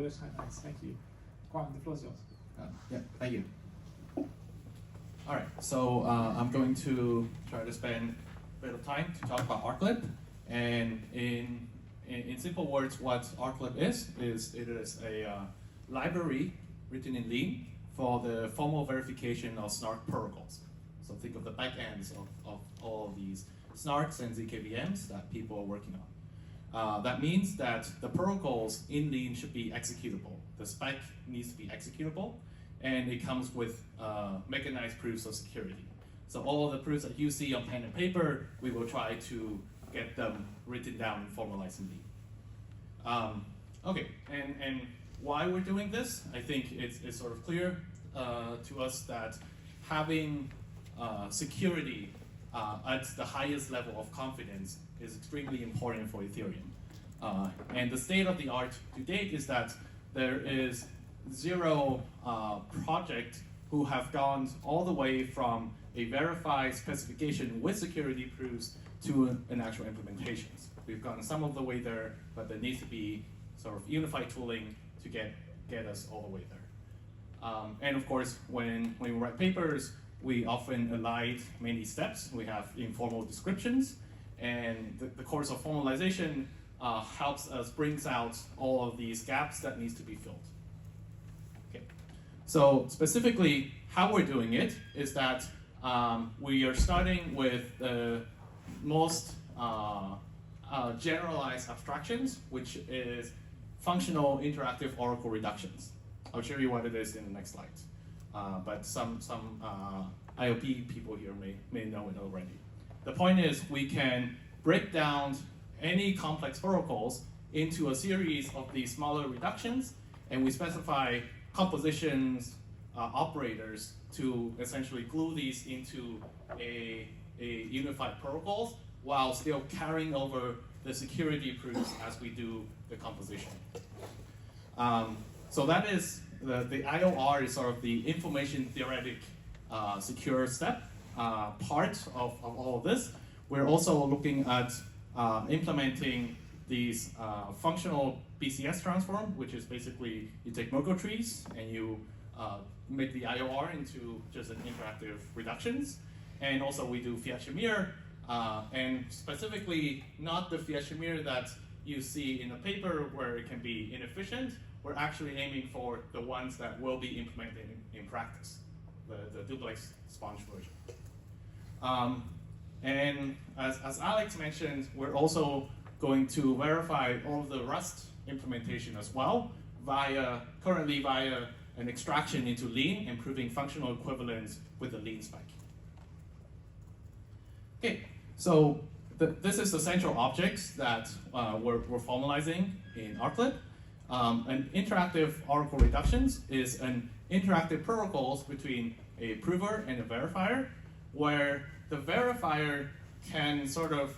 those highlights. Thank you. Kwame, the floor is yours. Yeah, thank you. All right, so I'm going to try to spend a bit of time to talk about ArkLib. And in simple words, what ArkLib is it is a library written in Lean for the formal verification of Snark protocols. So think of the backends of all of these Snarks and ZKVMs that people are working on. That means that the protocols in Lean should be executable. The spec needs to be executable, and it comes with mechanized proofs of security. So all of the proofs that you see on pen and paper, we will try to get them written down and formalized in Lean. Okay, and why we're doing this, I think it's sort of clear to us that having security at the highest level of confidence is extremely important for Ethereum. And the state of the art to date is that there is zero project who have gone all the way from a verified specification with security proofs to an actual implementation. We've gone some of the way there, but there needs to be sort of unified tooling to get us all the way there. And of course, when we write papers, we often elide many steps. We have informal descriptions, and the course of formalization helps us brings out all of these gaps that needs to be filled. Okay. So specifically, how we're doing it is that we are starting with the most generalized abstractions, which is functional interactive oracle reductions. I'll show you what it is in the next slides. But some IOP people here may know it already. The point is we can break down any complex protocols into a series of these smaller reductions, and we specify compositions, operators to essentially glue these into a unified protocols while still carrying over the security proofs as we do the composition. So that is the IOR is sort of the information theoretic secure step part of all of this. We're also looking at implementing these functional BCS transform, which is basically you take Merkle trees and you make the IOR into just an interactive reductions. And also we do Fiat Shamir, and specifically not the Fiat Shamir that you see in the paper where it can be inefficient. We're actually aiming for the ones that will be implemented in practice, the duplex sponge version. And as Alex mentioned, we're also going to verify all of the Rust implementation as well, currently via an extraction into Lean, improving functional equivalence with the Lean spec. Okay, so this is the central objects that we're formalizing in ArkLib. An interactive oracle reductions is an interactive protocols between a prover and a verifier, where the verifier can sort of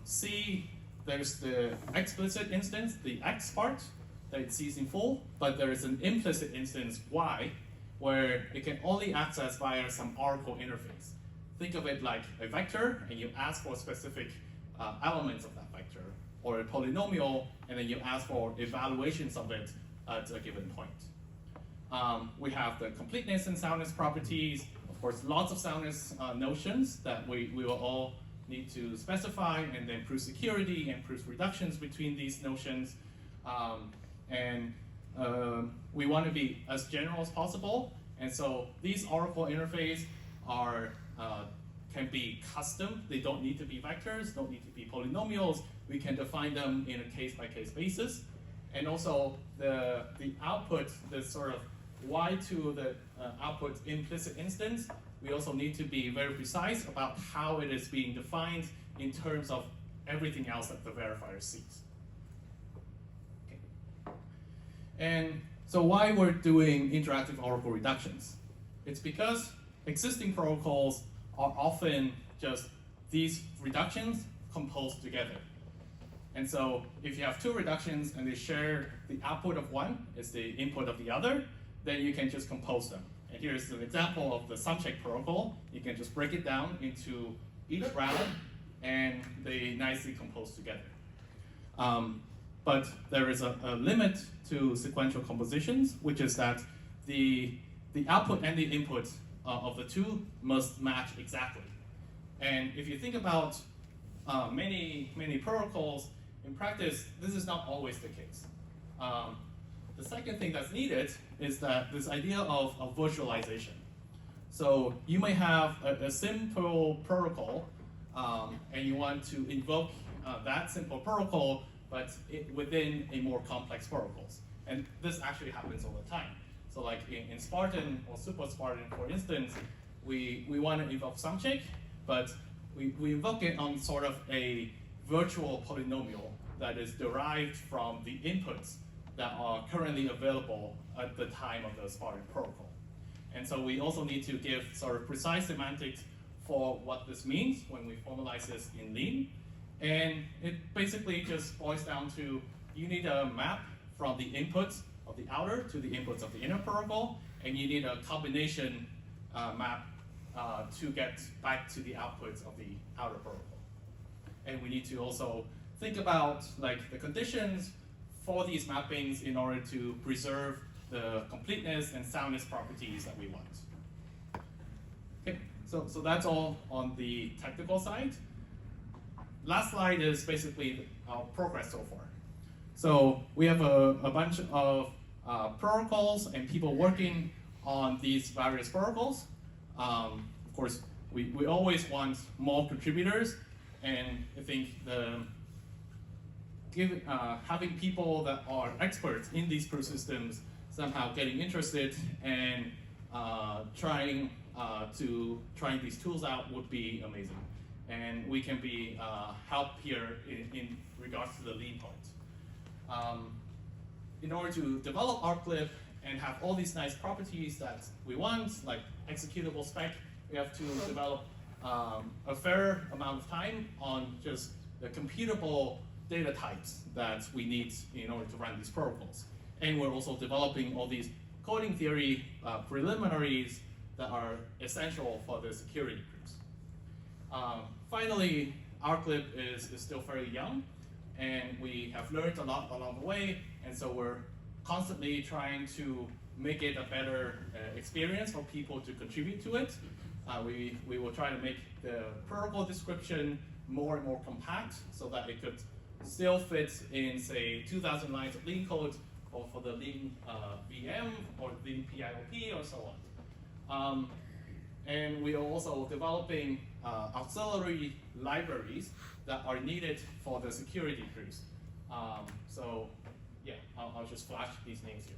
see there's the explicit instance, the X part, that it sees in full, but there is an implicit instance, Y, where it can only access via some oracle interface. Think of it like a vector, and you ask for specific elements of that vector, or a polynomial, and then you ask for evaluations of it at a given point. We have the completeness and soundness properties, of course, lots of soundness notions that we will all need to specify, and then prove security and prove reductions between these notions. We want to be as general as possible, and so these oracle interface can be custom. They don't need to be vectors, don't need to be polynomials. We can define them in a case-by-case basis. And also the output, the sort of Y to the output implicit instance, we also need to be very precise about how it is being defined in terms of everything else that the verifier sees. Okay. And so why we're doing interactive oracle reductions? It's because existing protocols are often just these reductions composed together. And so if you have two reductions and they share the output of one is the input of the other, then you can just compose them. And here's an example of the sumcheck protocol. You can just break it down into each round, and they nicely compose together. but there is a limit to sequential compositions, which is that the output and the input of the two must match exactly. And if you think about many protocols, in practice, this is not always the case. The second thing that's needed is that this idea of virtualization. So you may have a simple protocol, and you want to invoke that simple protocol, but within a more complex protocols. And this actually happens all the time. So like in Spartan or Super Spartan, for instance, we want to invoke SumCheck, but we invoke it on sort of a virtual polynomial that is derived from the inputs that are currently available at the time of the Spartan protocol. And so we also need to give sort of precise semantics for what this means when we formalize this in Lean. And it basically just boils down to, you need a map from the inputs of the outer to the inputs of the inner protocol, and you need a combination map to get back to the outputs of the outer protocol. And we need to also think about like the conditions for these mappings in order to preserve the completeness and soundness properties that we want. Okay, so that's all on the technical side. Last slide is basically our progress so far. So we have a bunch of protocols and people working on these various protocols. Of course, we always want more contributors, and I think having people that are experts in these proof systems somehow getting interested and trying these tools out would be amazing. And we can be help here in regards to the Lean part. In order to develop ArkLib and have all these nice properties that we want, like executable spec, we have to develop a fair amount of time on just the computable data types that we need in order to run these protocols. And we're also developing all these coding theory preliminaries that are essential for the security proofs. Finally, ArkLib is still fairly young, and we have learned a lot along the way, and so we're constantly trying to make it a better experience for people to contribute to it. We will try to make the protocol description more and more compact so that it could still fit in, say, 2,000 lines of Lean code or for the leanVM or Lean PIOP or so on. And we are also developing auxiliary libraries that are needed for the security proofs. So yeah, I'll just flash these names here.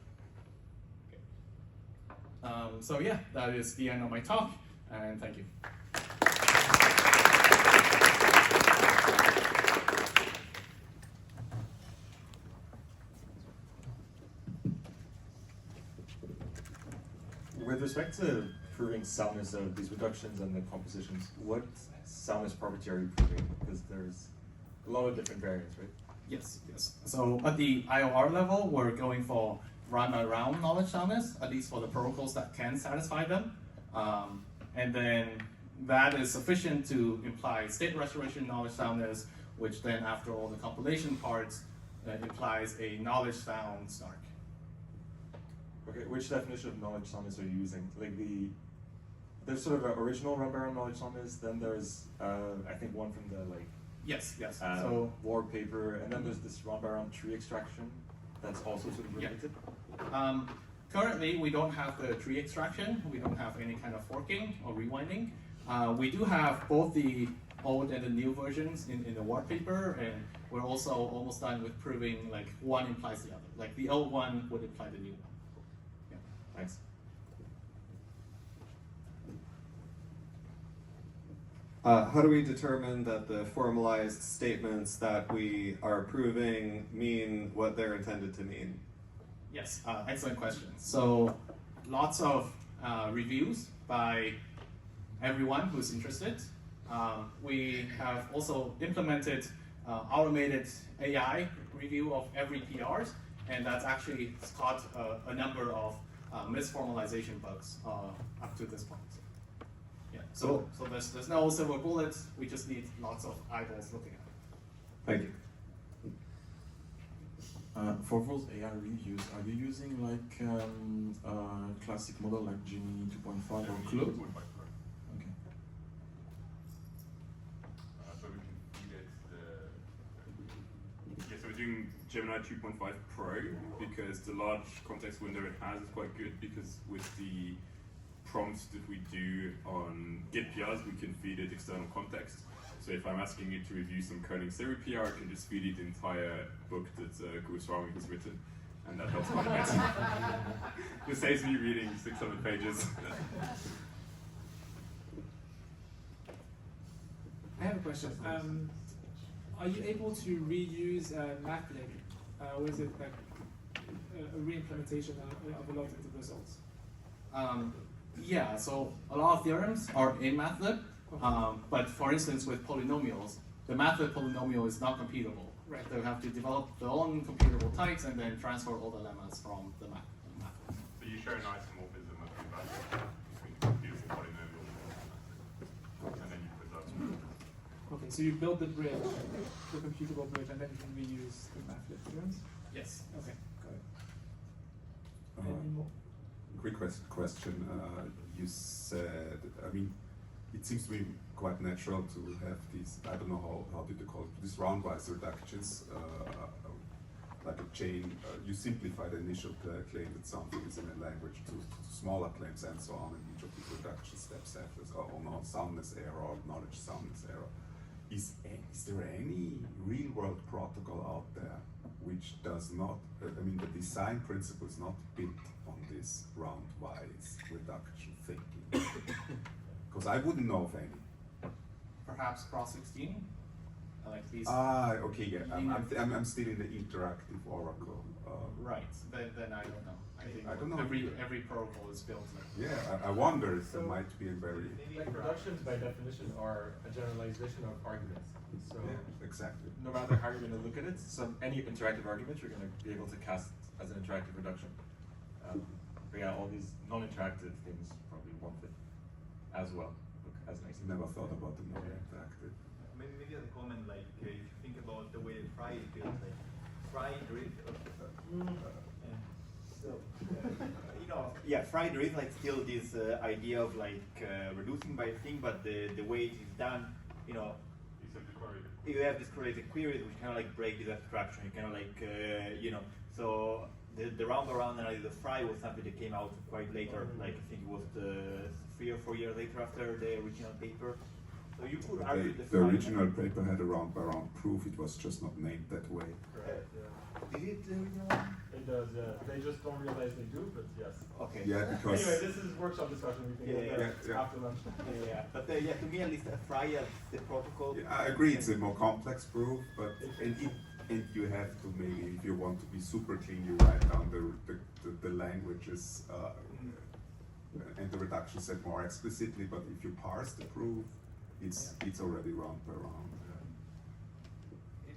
Okay. So yeah, that is the end of my talk, and thank you. With respect to proving soundness of these reductions and the compositions, what soundness property are you proving? Because there's a lot of different variants, right? Yes. So at the IOR level, we're going for round-by-round knowledge soundness, at least for the protocols that can satisfy them. And then that is sufficient to imply state restoration knowledge soundness, which then after all the compilation parts implies a knowledge sound snark. Okay, which definition of knowledge soundness are you using? Like there's sort of an original round-by-round knowledge soundness, then there's I think one from the Yes. So war paper, and then there's this round-by-round tree extraction that's also sort of related. Yeah. Currently, we don't have the tree extraction. We don't have any kind of forking or rewinding. We do have both the old and the new versions in the white paper, and we're also almost done with proving like one implies the other. Like the old one would imply the new one. Yeah. Thanks. How do we determine that the formalized statements that we are proving mean what they're intended to mean? Yes, excellent question. So lots of reviews by everyone who's interested. We have also implemented automated AI review of every PRs, and that's actually caught a number of misformalization bugs up to this point. Yeah. So there's no silver bullets. We just need lots of eyeballs looking at it. Thank you. For those AI reviews, are you using like classic model like Gemini 2.5 or Claude? Okay. So we can feed it yeah, so we're doing Gemini 2.5 Pro because the large context window it has is quite good, because with the prompts that we do on Git PRs, we can feed it external context. So if I'm asking it to review some coding theory PR, I can just feed it the entire book that Goswami has written, and that helps quite a bit. It saves me reading 600 pages. I have a question. Are you able to reuse MATLib, or is it like a re-implementation of a lot of the results? Yeah, so a lot of theorems are in MATLib, but for instance with polynomials, the MATLib polynomial is not computable. Right. They have to develop their own computable types and then transfer all the lemmas from the MATLib. So you show an isomorphism of the value between computable polynomials and then you put that. Okay, so you build the bridge, the computable bridge, and then you can reuse the MATLib theorems? Yes. Okay, got it. Uh, Any more? Quick question. You said, I mean, it seems to be quite natural to have these, I don't know how did you call it, these roundwise reductions, like a chain. You simplify the initial claim that something is in a language to smaller claims and so on, and each of these reduction steps after, on soundness error or knowledge soundness error. Is there any real-world protocol out there which does not, I mean, the design principle is not built on this roundwise reduction thinking? Because I wouldn't know of any. Perhaps Pro16, like these. Okay, yeah. I'm still in the interactive Oracle. Right. Then I don't know. I think I don't know. Every protocol is built. Yeah, I wonder if there might be a very. Like reductions by definition are a generalization of arguments. So Yeah, exactly. No matter how you're going to look at it, any interactive argument you're going to be able to cast as an interactive reduction. But yeah, all these non-interactive things probably won't fit as well. Look, as nice. Never thought about the more interactive. Maybe as a comment, like if you think about the way Fry is built, like Fry there is, Fry there is like still this idea of like reducing by thing, but the way it is done, you know, you have this correlated queries which kind of like break this abstraction. You kind of like so the round analysis of Fry was something that came out quite later. Like I think it was 3 or 4 years later after the original paper. So you could argue The original paper had a round-by-round proof. It was just not named that way. correct, yeah. Did it the original one? It does, yeah. They just don't realize they do, but yes. Okay. Yeah, because Anyway, this is workshop discussion. We can Yeah, get that yeah. after lunch. Yeah. But to me at least, Fry as the protocol. yeah, I agree. It's a more complex proof, but and you have to maybe, if you want to be super clean, you write down the languages and the reduction set more explicitly. But if you parse the proof, it's already round per round.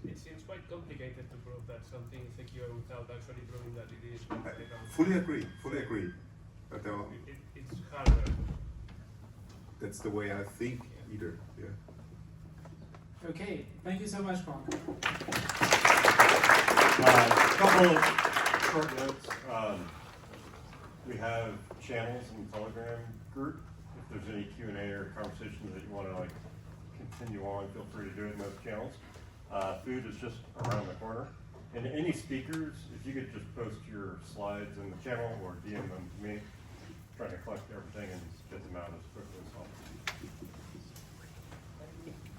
It seems quite complicated to prove that something is secure without actually proving that it is. Fully agree. But It's harder. that's the way I think either. Yeah. Okay, thank you so much, Frank. Couple of short notes. We have channels in the Telegram group. If there's any Q&A or conversations that you want to like continue on, feel free to do it in those channels. Food is just around the corner. And any speakers, if you could just post your slides in the channel or DM them to me, trying to collect everything and get them out as quickly as possible.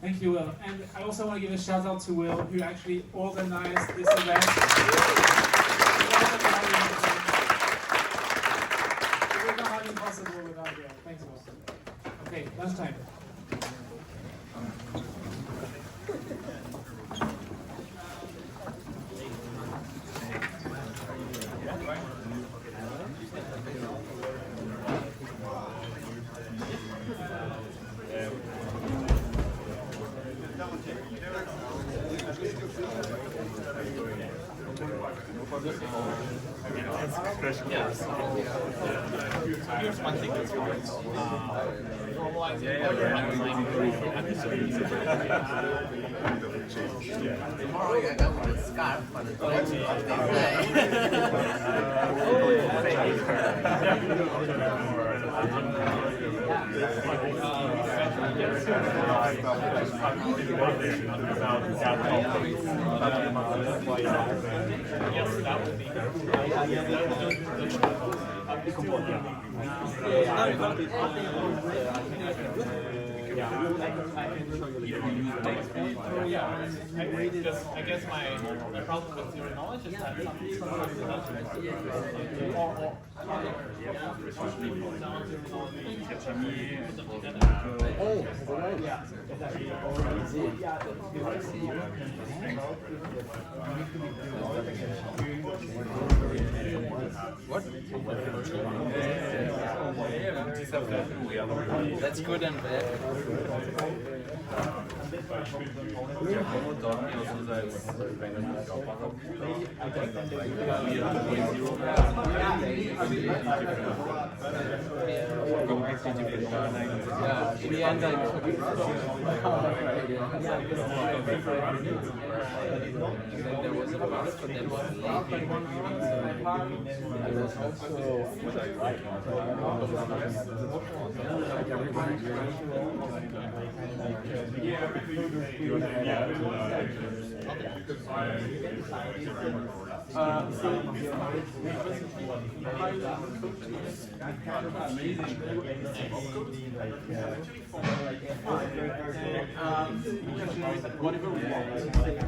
Thank you, Will. And I also want to give a shout out to Will, who actually organized this event. It would not have been possible without Will. Thanks, Will. Okay, lunchtime. Here's one thing that's hard. Normalizing Tomorrow I got with a scarf for the 20th of I guess my problem with zero knowledge is that that's good and bad. In the end, there was a mask, but that was late. Whatever